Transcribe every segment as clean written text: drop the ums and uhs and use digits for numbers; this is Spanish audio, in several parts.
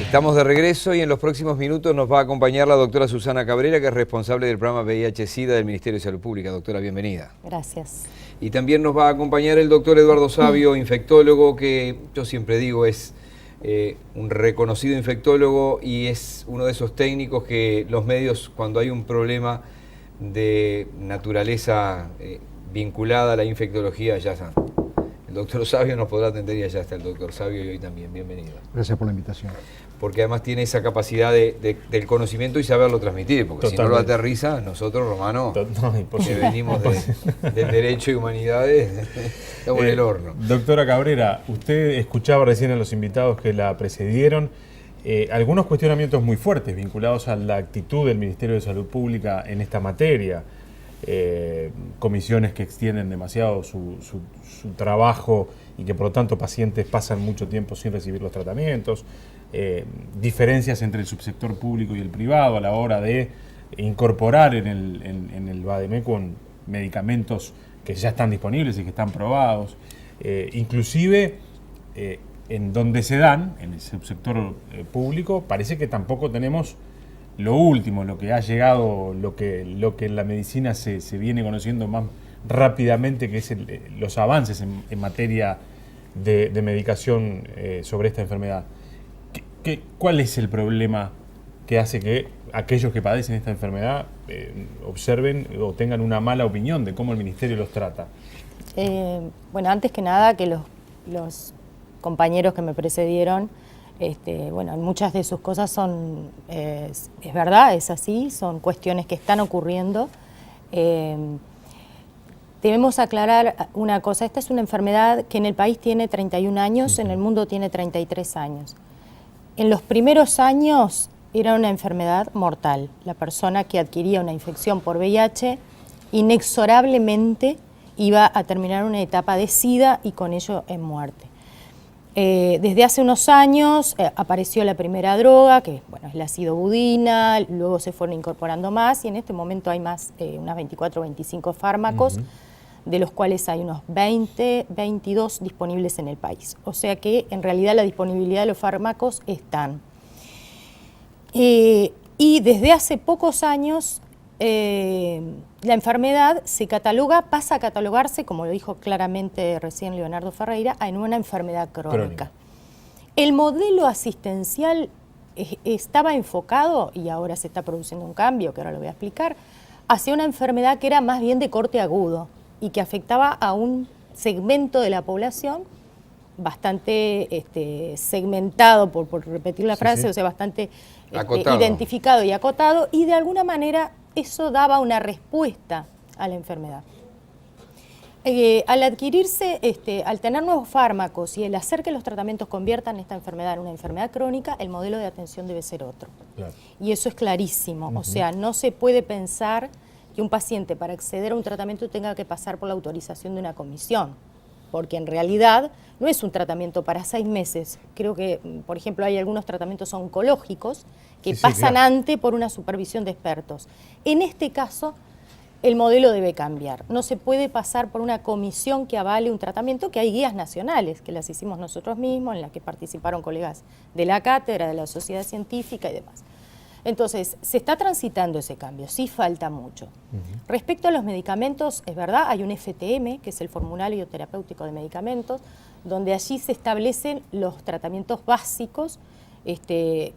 Estamos de regreso y en los próximos minutos nos va a acompañar la doctora Susana Cabrera, que es responsable del programa VIH-Sida del Ministerio de Salud Pública. Doctora, bienvenida. Gracias. Y también nos va a acompañar el doctor Eduardo Savio, infectólogo, que yo siempre digo es un reconocido infectólogo y es uno de esos técnicos que los medios, cuando hay un problema de naturaleza vinculada a la infectología, ya están. El doctor Savio nos podrá atender y allá está el doctor Savio y hoy también. Bienvenido. Gracias por la invitación. Porque además tiene esa capacidad del conocimiento y saberlo transmitir, porque Totalmente. si no lo aterriza, nosotros, Romano, No, que venimos del derecho y humanidades, estamos en el horno. Doctora Cabrera, usted escuchaba recién a los invitados que la precedieron algunos cuestionamientos muy fuertes vinculados a la actitud del Ministerio de Salud Pública en esta materia. Comisiones que extienden demasiado su trabajo y que por lo tanto pacientes pasan mucho tiempo sin recibir los tratamientos, diferencias entre el subsector público y el privado a la hora de incorporar en el Vademécum medicamentos que ya están disponibles y que están probados, inclusive en donde se dan, en el subsector público, parece que tampoco tenemos lo último, lo que ha llegado, lo que en la medicina se viene conociendo más rápidamente, que es los avances en materia de medicación sobre esta enfermedad. ¿Cuál es el problema que hace que aquellos que padecen esta enfermedad observen o tengan una mala opinión de cómo el Ministerio los trata? Bueno, antes que nada, que los compañeros que me precedieron, bueno, muchas de sus cosas son, es verdad, es así, son cuestiones que están ocurriendo. Debemos aclarar una cosa, esta es una enfermedad que en el país tiene 31 años, en el mundo tiene 33 años. En los primeros años era una enfermedad mortal. La persona que adquiría una infección por VIH inexorablemente iba a terminar una etapa de SIDA y con ello en muerte. Desde hace unos años apareció la primera droga, que bueno, es la acidobudina, luego se fueron incorporando más y en este momento hay más, unas 24 o 25 fármacos, de los cuales hay unos 22 disponibles en el país. O sea que en realidad la disponibilidad de los fármacos están. Y desde hace pocos años la enfermedad se cataloga, pasa a catalogarse, como lo dijo claramente recién Leonardo Ferreira, en una enfermedad crónica. El modelo asistencial estaba enfocado, y ahora se está produciendo un cambio, que ahora lo voy a explicar, hacia una enfermedad que era más bien de corte agudo y que afectaba a un segmento de la población bastante segmentado, por repetir la frase, sí. O sea, bastante identificado y acotado, y de alguna manera eso daba una respuesta a la enfermedad. Al adquirirse, al tener nuevos fármacos y el hacer que los tratamientos conviertan esta enfermedad en una enfermedad crónica, el modelo de atención debe ser otro. Claro. Y eso es clarísimo. O sea, no se puede pensar que un paciente para acceder a un tratamiento tenga que pasar por la autorización de una comisión, porque en realidad no es un tratamiento para 6 meses. Creo que, por ejemplo, hay algunos tratamientos oncológicos que pasan antes por una supervisión de expertos. En este caso, el modelo debe cambiar. No se puede pasar por una comisión que avale un tratamiento, que hay guías nacionales, que las hicimos nosotros mismos, en las que participaron colegas de la cátedra, de la sociedad científica y demás. Entonces, se está transitando ese cambio, sí falta mucho. Respecto a los medicamentos, es verdad, hay un FTM, que es el Formulario Terapéutico de Medicamentos, donde allí se establecen los tratamientos básicos que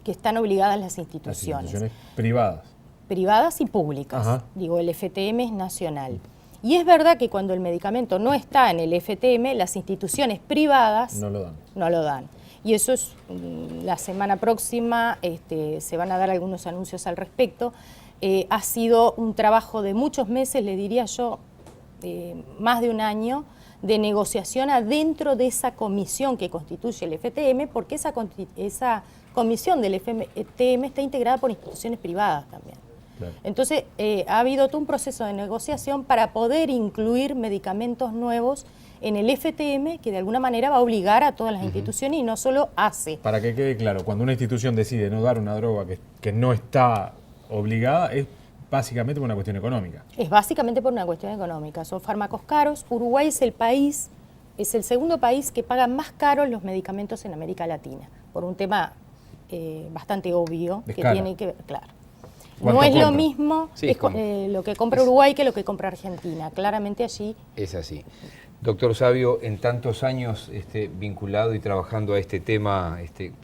están obligadas las instituciones. Las instituciones privadas. Privadas y públicas. Digo, el FTM es nacional. Y es verdad que cuando el medicamento no está en el FTM, las instituciones privadas no lo dan. Y eso es, la semana próxima se van a dar algunos anuncios al respecto. Ha sido un trabajo de muchos meses, le diría yo, más de un año, de negociación adentro de esa comisión que constituye el FTM, porque esa comisión del FTM está integrada por instituciones privadas también. Claro. Entonces, ha habido todo un proceso de negociación para poder incluir medicamentos nuevos en el FTM, que de alguna manera va a obligar a todas las instituciones y no solo hace. Para que quede claro, cuando una institución decide no dar una droga que no está obligada, es básicamente por una cuestión económica. Es básicamente por una cuestión económica. Son fármacos caros. Uruguay es el segundo país que paga más caros los medicamentos en América Latina, por un tema bastante obvio De que escala. tiene que ver, claro. ¿Cuánto No es lo compra? mismo Sí, lo que compra Uruguay que lo que compra Argentina. Claramente allí. Es así. Doctor Savio, en tantos años vinculado y trabajando a este tema,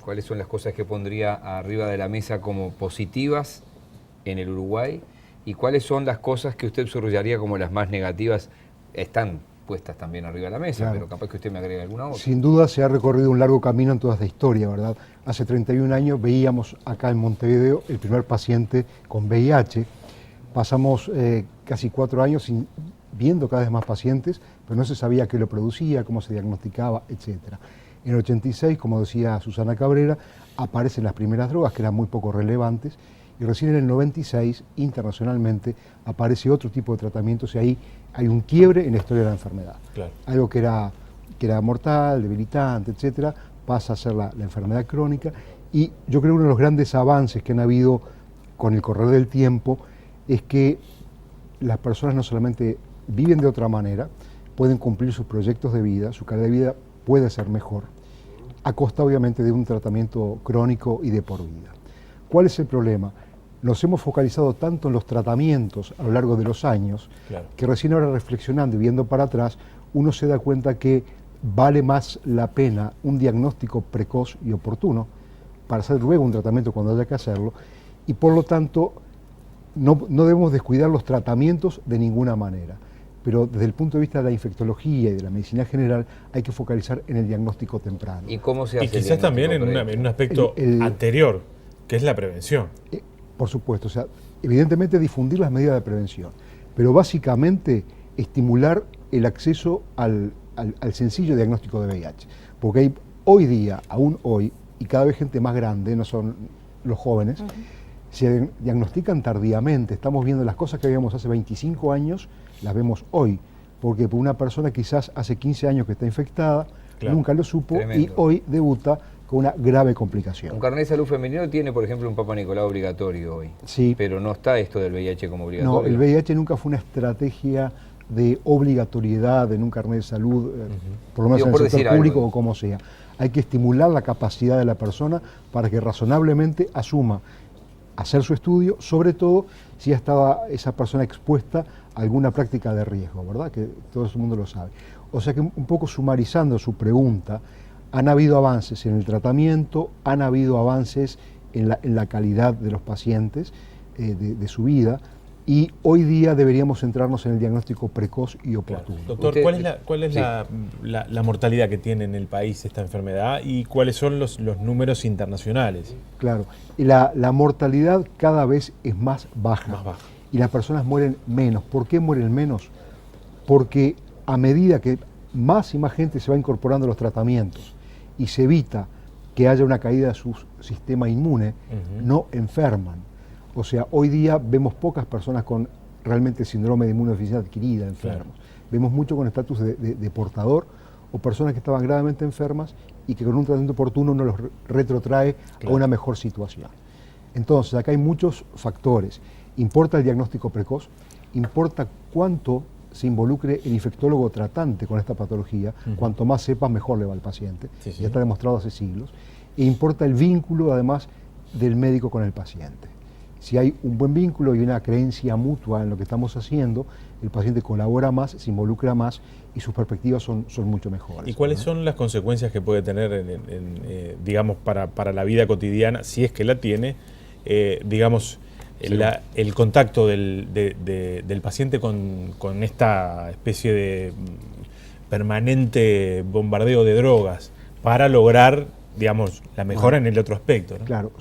¿cuáles son las cosas que pondría arriba de la mesa como positivas en el Uruguay? ¿Y cuáles son las cosas que usted subrayaría como las más negativas? Están puestas también arriba de la mesa, Claro. pero capaz que usted me agrega alguna otra. Sin duda se ha recorrido un largo camino en toda esta historia, ¿verdad? Hace 31 años veíamos acá en Montevideo el primer paciente con VIH. Pasamos casi 4 años viendo cada vez más pacientes, pero no se sabía qué lo producía, cómo se diagnosticaba, etc. En el 86, como decía Susana Cabrera, aparecen las primeras drogas que eran muy poco relevantes, y recién en el 96, internacionalmente, aparece otro tipo de tratamientos y ahí hay un quiebre en la historia de la enfermedad. Claro. Algo que era mortal, debilitante, etcétera, pasa a ser la enfermedad crónica, y yo creo que uno de los grandes avances que han habido con el correr del tiempo es que las personas no solamente viven de otra manera, pueden cumplir sus proyectos de vida, su calidad de vida puede ser mejor, a costa obviamente de un tratamiento crónico y de por vida. ¿Cuál es el problema? Nos hemos focalizado tanto en los tratamientos a lo largo de los años, Claro. que recién ahora reflexionando y viendo para atrás, uno se da cuenta que vale más la pena un diagnóstico precoz y oportuno para hacer luego un tratamiento cuando haya que hacerlo, y por lo tanto no debemos descuidar los tratamientos de ninguna manera. Pero desde el punto de vista de la infectología y de la medicina general hay que focalizar en el diagnóstico temprano. ¿Y cómo se hace? Y el quizás también diagnóstico en un aspecto El- anterior, que es la prevención. Por supuesto, o sea, evidentemente difundir las medidas de prevención, pero básicamente estimular el acceso al sencillo diagnóstico de VIH, porque hay hoy día, aún hoy, y cada vez gente más grande, no son los jóvenes, se diagnostican tardíamente. Estamos viendo las cosas que veíamos hace 25 años, las vemos hoy, porque una persona quizás hace 15 años que está infectada, Claro. nunca lo supo, Tremendo. y hoy debuta con una grave complicación. Un carnet de salud femenino tiene, por ejemplo, un Papa Nicolau obligatorio hoy. Sí. Pero no está esto del VIH como No, obligatorio. el VIH nunca fue una estrategia de obligatoriedad en un carnet de salud, por lo menos Digo, en por el sector decir algo. público o como sea. Hay que estimular la capacidad de la persona para que razonablemente asuma hacer su estudio, sobre todo si estaba esa persona expuesta a alguna práctica de riesgo, ¿verdad? Que todo el mundo lo sabe. O sea que un poco sumarizando su pregunta, han habido avances en el tratamiento, han habido avances en la calidad de los pacientes, de su vida, y hoy día deberíamos centrarnos en el diagnóstico precoz y oportuno. Doctor, Usted- ¿cuál es sí. la mortalidad que tiene en el país esta enfermedad y cuáles son los números internacionales? Claro, y la mortalidad cada vez es más baja, Más baja. y las personas mueren menos. ¿Por qué mueren menos? Porque a medida que más y más gente se va incorporando a los tratamientos y se evita que haya una caída de su sistema inmune, no enferman. O sea, hoy día vemos pocas personas con realmente síndrome de inmunodeficiencia adquirida enfermos. Vemos mucho con estatus de portador o personas que estaban gravemente enfermas y que con un tratamiento oportuno no los retrotrae a una mejor situación. Entonces, acá hay muchos factores. Importa el diagnóstico precoz, importa cuánto se involucre el infectólogo tratante con esta patología, cuanto más sepa, mejor le va al paciente. Sí, sí. Ya está demostrado hace siglos. E importa el vínculo, además, del médico con el paciente. Si hay un buen vínculo y una creencia mutua en lo que estamos haciendo, el paciente colabora más, se involucra más y sus perspectivas son mucho mejores. ¿Y cuáles ¿no? son las consecuencias que puede tener, digamos, para la vida cotidiana, si es que la tiene, digamos, el contacto del paciente con esta especie de permanente bombardeo de drogas para lograr, digamos, la mejora en el otro aspecto, ¿no? Claro,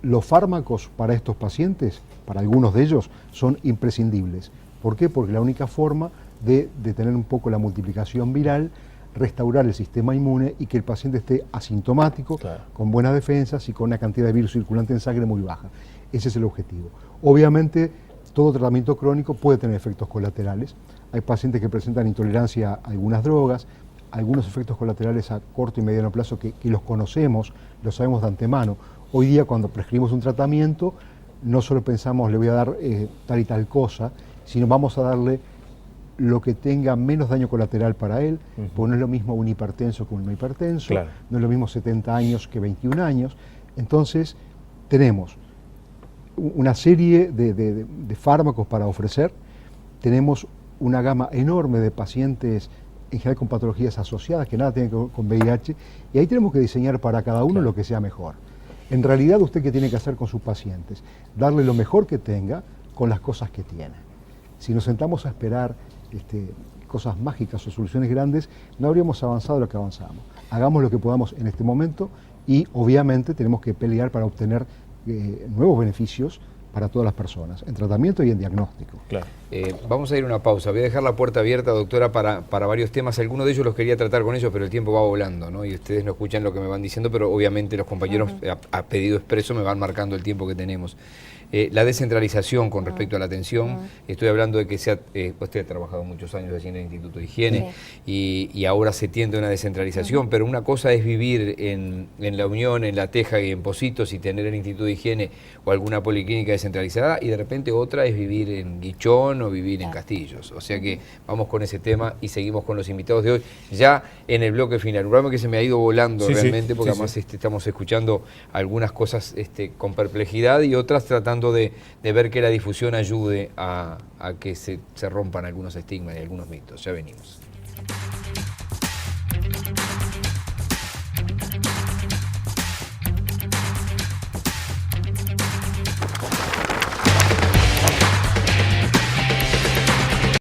los fármacos para estos pacientes, para algunos de ellos, son imprescindibles. ¿Por qué? Porque la única forma de detener un poco la multiplicación viral, restaurar el sistema inmune y que el paciente esté asintomático, Claro. con buenas defensas y con una cantidad de virus circulante en sangre muy baja. Ese es el objetivo. Obviamente, todo tratamiento crónico puede tener efectos colaterales. Hay pacientes que presentan intolerancia a algunas drogas, algunos efectos colaterales a corto y mediano plazo que los conocemos, los sabemos de antemano. Hoy día, cuando prescribimos un tratamiento, no solo pensamos le voy a dar tal y tal cosa, sino vamos a darle lo que tenga menos daño colateral para él, porque no es lo mismo un hipertenso que un no hipertenso, Claro. no es lo mismo 70 años que 21 años. Entonces, tenemos una serie de fármacos para ofrecer, tenemos una gama enorme de pacientes, en general con patologías asociadas, que nada tienen que ver con VIH, y ahí tenemos que diseñar para cada uno lo que sea mejor. En realidad, ¿usted qué tiene que hacer con sus pacientes? Darle lo mejor que tenga con las cosas que tiene. Si nos sentamos a esperar cosas mágicas o soluciones grandes, no habríamos avanzado lo que avanzamos. Hagamos lo que podamos en este momento y obviamente tenemos que pelear para obtener nuevos beneficios para todas las personas, en tratamiento y en diagnóstico. Claro. Vamos a ir a una pausa. Voy a dejar la puerta abierta, doctora, para varios temas. Algunos de ellos los quería tratar con ellos, pero el tiempo va volando, ¿no? Y ustedes no escuchan lo que me van diciendo, pero obviamente los compañeros a pedido expreso me van marcando el tiempo que tenemos. La descentralización con respecto a la atención, estoy hablando de que usted ha trabajado muchos años allí en el Instituto de Higiene y ahora se tiende a una descentralización, pero una cosa es vivir en La Unión, en La Teja y en Pocitos y tener el Instituto de Higiene o alguna policlínica descentralizada, y de repente otra es vivir en Guichón o vivir en Castillos. O sea que vamos con ese tema y seguimos con los invitados de hoy ya en el bloque final. Un programa que se me ha ido volando realmente, porque además estamos escuchando algunas cosas con perplejidad y otras tratando de ver que la difusión ayude a que se rompan algunos estigmas y algunos mitos. Ya venimos.